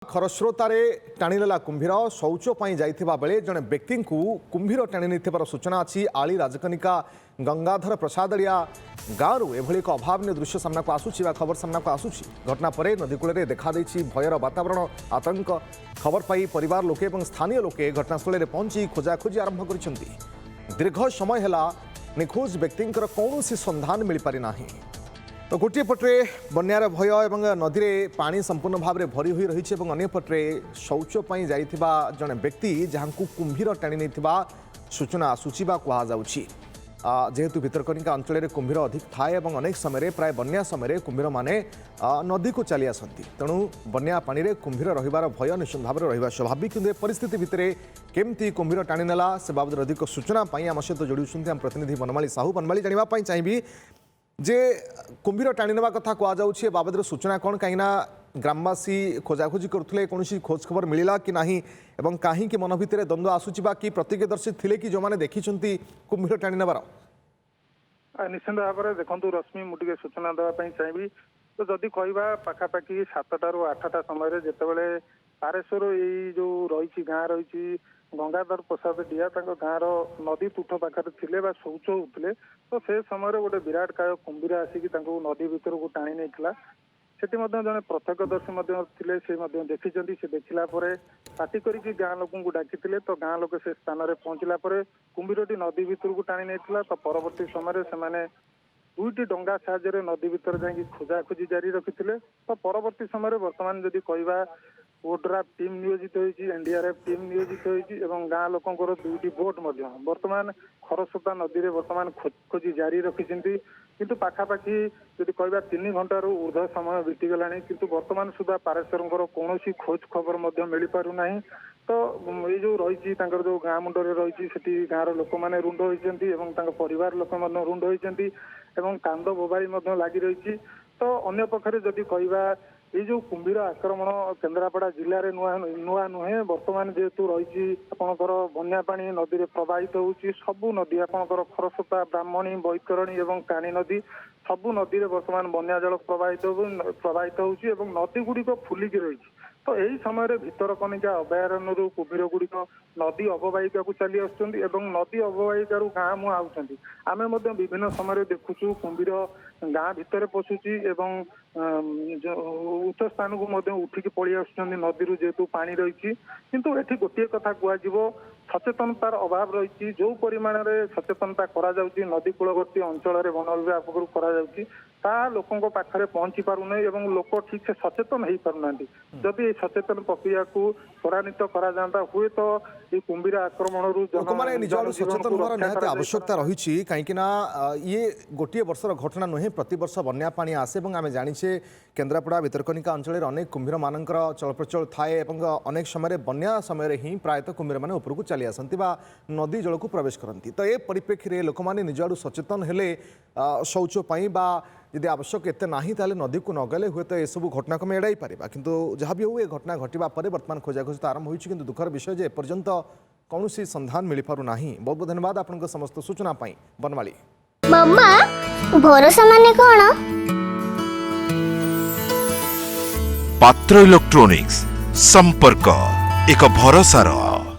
खरस्रोतारे टाणीनेला कुंभीर शौच जाइथिबा बेले जड़े व्यक्ति को कुंभीर टाणी नहीं सूचना अच्छी आली राजकनिका गंगाधर प्रसादड़िया गाँव एभली एक अभावन दृश्य सामना को आसूची खबर सामना को आसूची घटना पर नदीकूल में देखा भयर वातावरण आतंक खबर पाई परिवार लोके और स्थानीय लोके घटनास्थल में पहुंची खोजाखोजी आरंभ कर दीर्घ समय है निखोज व्यक्ति कौन संधान मिल पारि नाही। तो गोटे पटे बन्यार भय एवं नदी में पानी संपूर्ण भाव में भरी हुई रही है अन्य पटे शौच जाइथिबा जड़े व्यक्ति जहाँ कुंभीर टाणी नहीं सूचना आसूची कहुच्छी जेहेतु भितरकनिका अंचल कुंभीर अधिक थाए और अनेक समय प्राय बन्या समय कुंभीर माने नदी को चली आसती तेणु बन्या पानी में कुंभीर रहिबार भय निश्चित भाव में रहा स्वाभाविक कि परिस्थिति भितर केमती कुंभीर टाणी नेला से बाबद अधिक सूचना आम सहित जोड़ी आम प्रतिनिधि बनमाली साहू बनमाली जानापी चाहिए जे कुंभीर टाणी नेबा कथा कहुच्छे बाबद सूचना कौन कहीं ग्रामवासी खोजाखोजी करते कौन खोज खबर मिलला कि नहीं एवं कहीं मन भितर द्वंद्व आसूची कि प्रतिज्ञदर्शी थे कि जो मैंने देखी कुंभीर टाणी नेबार निश्चित भाव में देखो रश्मि मुझे सूचना देवाई चाहिए तो जदि कहवा पाखापाखि 7टा ରୁ 8टा समय जितेबाला पारेश्वर ये जो रही गाँ रही गंगाधर प्रसाद डिया गाँव नदी तुठ पाखे थे शौच होते तो से समय गोटे विराट काय कुंभीर आसिक नदी भीतर को टाणी नहीं सेठी जड़े प्रत्यक्षदर्शी थे देखी से देखला पार्टी करके गाँ लोक डाकी तो गाँ लोक से स्थान में पहुंचला कुंभीरटी नदी भीतर को टाणी नहीं तो परवर्ती समय से दुईटी डंगा साहाय्य नदी भीतर जाकि खोजाखोजी जारी रखी तो परवर्ती समय बर्तमान जदि कहवा ओड्राफ टीम नियोजित होती एनडीआरएफ टीम नियोजित होती गाँ लोकंर दुईटी बोट बर्तमान खरस्रोता नदी में बर्तमान खोजी जारी रखी किंतु पाखापाखि जदि कहवा 3 घंटार ऊर्ध्व समय बीतीगला किंतु बर्तमान सुधा पारेश्वर कौन खोज खबर मिल पार ना तो ये जो रही जो गाँ मुंडे रही से गाँव लोक मैंने रुंड होती परिवार लोक रुंड होती कांद बोबाई लगी रही तो अन्य पक्षरे जदि कहवा ये जो कुंभीर आक्रमण केन्द्रापड़ा जिले में नुआ नुहे बर्तमान जेहेतु रही आपंकर बन्या पानी नदी में प्रवाहित होची सबू नदी आपंकर खरस्रोता ब्राह्मणी बैतरणी और कानी नदी सबू नदी में बर्तमान बन्या जल प्रवाहित होची नदी गुड़िक फुलिकी रही तो यही समय भितरकनिका अभयारण्य कुंभीर गुड़िक नदी अववाहिका को चली आसुँच नदी अववाहिका गाँ मुँ आउଛନ୍ତି आमे विभिन्न समय देखुचु कुंभीर गाँ भितर पशुची उच्च स्थान को उठिकी पलि आसुଛନ୍ତି नदी जेहेतु पानी रही किंतु एठी गोटे कथा कहजिवो सचेतनतार अभाव रही जो परिमाण में सचेतनता करा जाउची नदी कूलवर्ती अंचल में वन विभाग पक्षरु करा जाउची ता लोकों पाखे पहुंची पारुना एवं लोक ठीक से सचेतन हो पारना जदि सचेतन प्रक्रिया को त्वरान्वित करा जाता हुए तो ये कुंभीर आक्रमण सचेतन होवार निहाती आवश्यकता रही कहीं ये गोटे वर्षर घटना नुहे प्रति वर्ष बन्या पानी आसे आम जाचे केन्द्रापड़ा भितरकनिका अंचल अनेक कुंभीर मान चलप्रचल थाए अनेक समय बन्या समय ही प्रायतः कुंभीर मैंने उपरको चली आसती नदी जल को प्रवेश करती तो ये परिप्रेक्षी में लोक मैंने निज आड़ सचेतन हेले शौचपाई जदि आवश्यक एत ना ताले नदी को नगले हुए तो यू घटना को एड़ाई पारिबा किंतु जहाँ भी हो ये घटना घटवा पर बर्तमान खोजाखोजी तो आरंभ होती किंतु दुखर विषय जे एपर्यंत कौन संधान मिल पारु नाही। बहुत बहुत धन्यवाद आपन समस्त सूचना पाई बनमाली। मम्मा भरोसा माने कोन पात्र इलेक्ट्रॉनिक्स संपर्क एक भरोसार